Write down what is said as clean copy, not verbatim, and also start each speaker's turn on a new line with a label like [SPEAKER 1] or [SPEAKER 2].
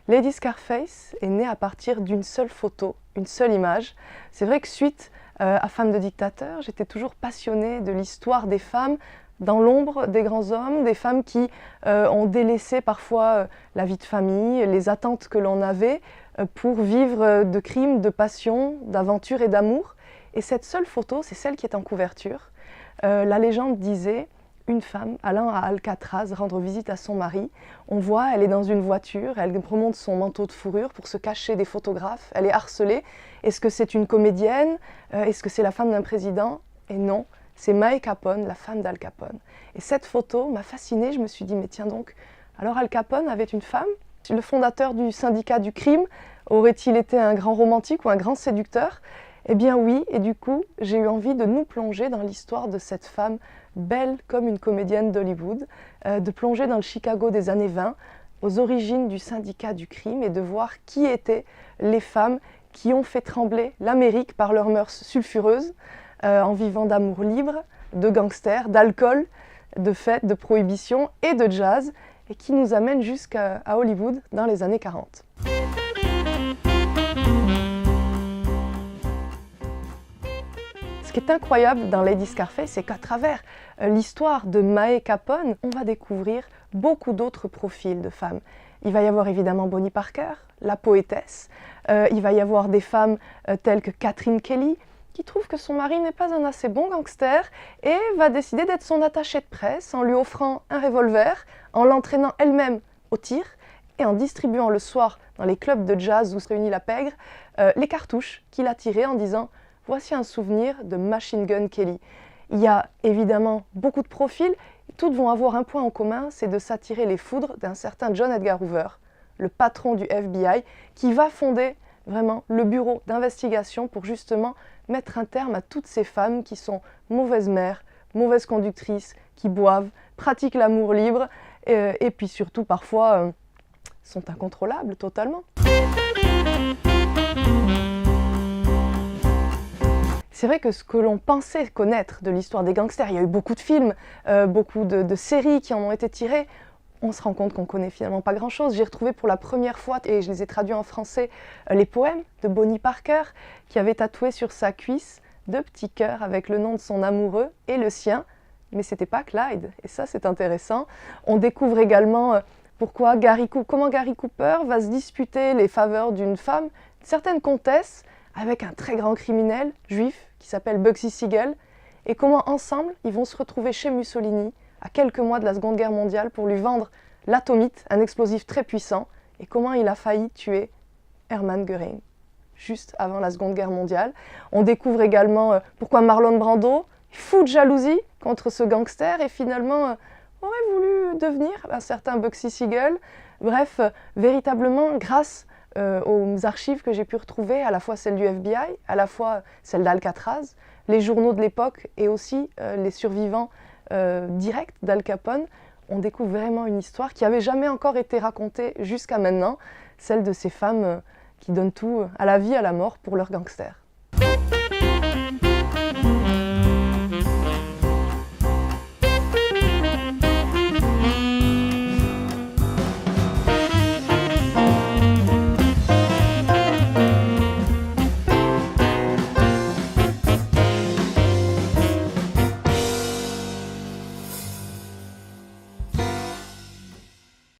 [SPEAKER 1] Lady Scarface est née à partir d'une seule photo, une seule image. C'est vrai que suite à Femme de dictateur, j'étais toujours passionnée de l'histoire des femmes dans l'ombre des grands hommes, des femmes qui ont délaissé parfois la vie de famille, les attentes que l'on avait pour vivre de crimes, de passion, d'aventure et d'amour. Et cette seule photo, c'est celle qui est en couverture. La légende disait une femme allant à Alcatraz rendre visite à son mari. On voit, elle est dans une voiture, elle remonte son manteau de fourrure pour se cacher des photographes. Elle est harcelée. Est-ce que c'est une comédienne? Est-ce que c'est la femme d'un président? Et non, c'est Mae Capone, la femme d'Al Capone. Et cette photo m'a fascinée. Je me suis dit, mais tiens donc, alors Al Capone avait une femme? Le fondateur du syndicat du crime, aurait-il été un grand romantique ou un grand séducteur? Eh bien oui, et du coup, j'ai eu envie de nous plonger dans l'histoire de cette femme belle comme une comédienne d'Hollywood, de plonger dans le Chicago des années 20, aux origines du syndicat du crime et de voir qui étaient les femmes qui ont fait trembler l'Amérique par leurs mœurs sulfureuses, en vivant d'amour libre, de gangsters, d'alcool, de fêtes, de prohibition et de jazz, et qui nous amènent jusqu'à Hollywood dans les années 40. Ce qui est incroyable dans Lady Scarface, c'est qu'à travers l'histoire de Mae Capone, on va découvrir beaucoup d'autres profils de femmes. Il va y avoir évidemment Bonnie Parker, la poétesse. Il va y avoir des femmes telles que Catherine Kelly, qui trouve que son mari n'est pas un assez bon gangster et va décider d'être son attachée de presse en lui offrant un revolver, en l'entraînant elle-même au tir et en distribuant le soir dans les clubs de jazz où se réunit la pègre, les cartouches qu'il a tirées en disant « Voici un souvenir de Machine Gun Kelly ». Il y a évidemment beaucoup de profils, toutes vont avoir un point en commun, c'est de s'attirer les foudres d'un certain John Edgar Hoover, le patron du FBI, qui va fonder vraiment le bureau d'investigation pour justement mettre un terme à toutes ces femmes qui sont mauvaises mères, mauvaises conductrices, qui boivent, pratiquent l'amour libre et puis surtout parfois sont incontrôlables totalement. C'est vrai que ce que l'on pensait connaître de l'histoire des gangsters, il y a eu beaucoup de films, beaucoup de séries qui en ont été tirées. On se rend compte qu'on connaît finalement pas grand-chose. J'ai retrouvé pour la première fois, et je les ai traduits en français, les poèmes de Bonnie Parker, qui avait tatoué sur sa cuisse 2 petits cœurs avec le nom de son amoureux et le sien, mais c'était pas Clyde. Et ça, c'est intéressant. On découvre également comment Gary Cooper va se disputer les faveurs d'une femme, une certaine comtesse, avec un très grand criminel juif qui s'appelle Bugsy Siegel, et comment ensemble ils vont se retrouver chez Mussolini à quelques mois de la Seconde Guerre mondiale pour lui vendre l'atomite, un explosif très puissant, et comment il a failli tuer Hermann Göring juste avant la Seconde Guerre mondiale. On découvre également pourquoi Marlon Brando est fou de jalousie contre ce gangster et finalement aurait voulu devenir un certain Bugsy Siegel. Bref, véritablement grâce aux archives que j'ai pu retrouver, à la fois celles du FBI, à la fois celles d'Alcatraz, les journaux de l'époque et aussi les survivants directs d'Al Capone, on découvre vraiment une histoire qui n'avait jamais encore été racontée jusqu'à maintenant, celle de ces femmes qui donnent tout à la vie, à la mort pour leurs gangsters.